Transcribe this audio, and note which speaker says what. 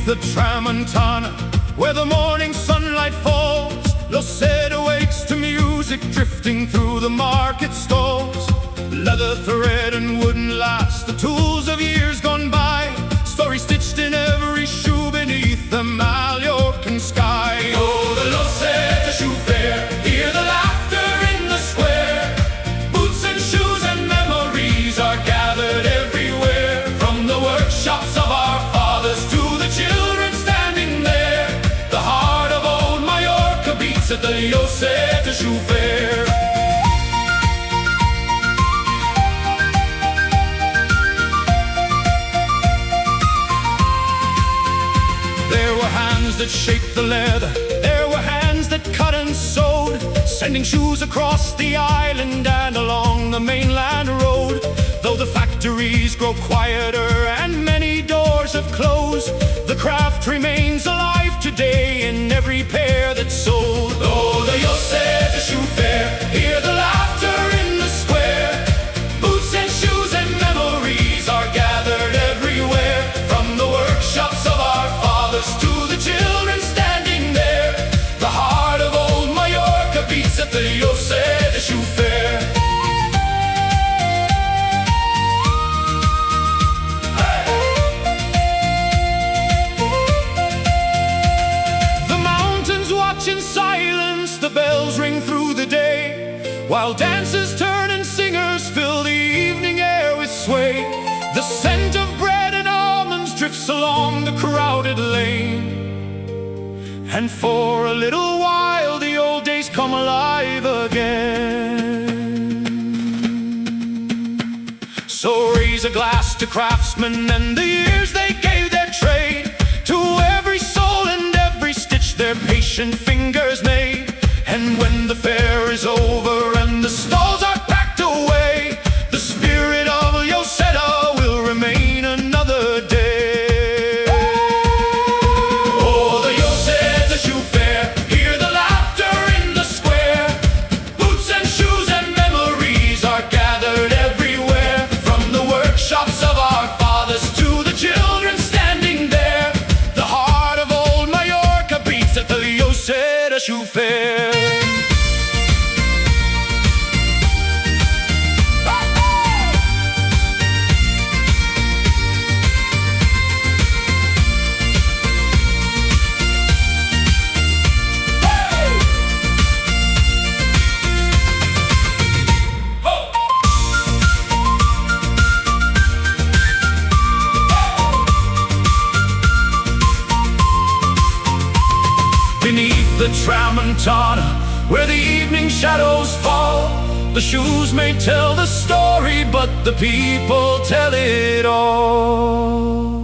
Speaker 1: the Tramuntana, where the morning sunlight falls, Lloseta wakes to music drifting through the market stalls. Leather thread and wooden lass, the tools of years gone by, story stitched in every shoe beneath the Mallorcan sky. Oh, the Lloseta Shoe Fair, hear the laughter in the square. Boots and shoes and memories are gathered everywhere, from the workshops of our fathers to the children standing there. The heart of old Mallorca beats at the Lloseta Shoe Fair. There were hands that shaped the leather, there were hands that cut and sewed, sending shoes across the island and along the mainland road. Though the factories grow quieter and many doors have closed, the craft remains alive today in every pair that's sold. Oh, the Lloseta Shoe Fair, hear the laughter in the square. Boots and shoes and memories are gathered everywhere, from the workshops of our fathers to the children standing there. The heart of old Mallorca beats at the Lloseta Shoe Fair. The mountains watch in silence, the bells ring through the day, while dancers turn and singers fill the evening air with sway. The scent of bread and almonds drifts along the crowded lane, and for a little while the old days come alive again. So raise a glass to craftsmen and the years they gave their trade, to every soul and every stitch their patient fingers made. And when the fair is over and the stalls are packed away, the spirit of Lloseta will remain another day. Oh, the Lloseta Shoe Fair, hear the laughter in the square. Boots and shoes and memories are gathered everywhere, from the workshops of our fathers to the children standing there. The heart of old Mallorca beats at the Lloseta Shoe Fair. Beneath the Tramuntana, where the evening shadows fall, the shoes may tell the story, but the people tell it all.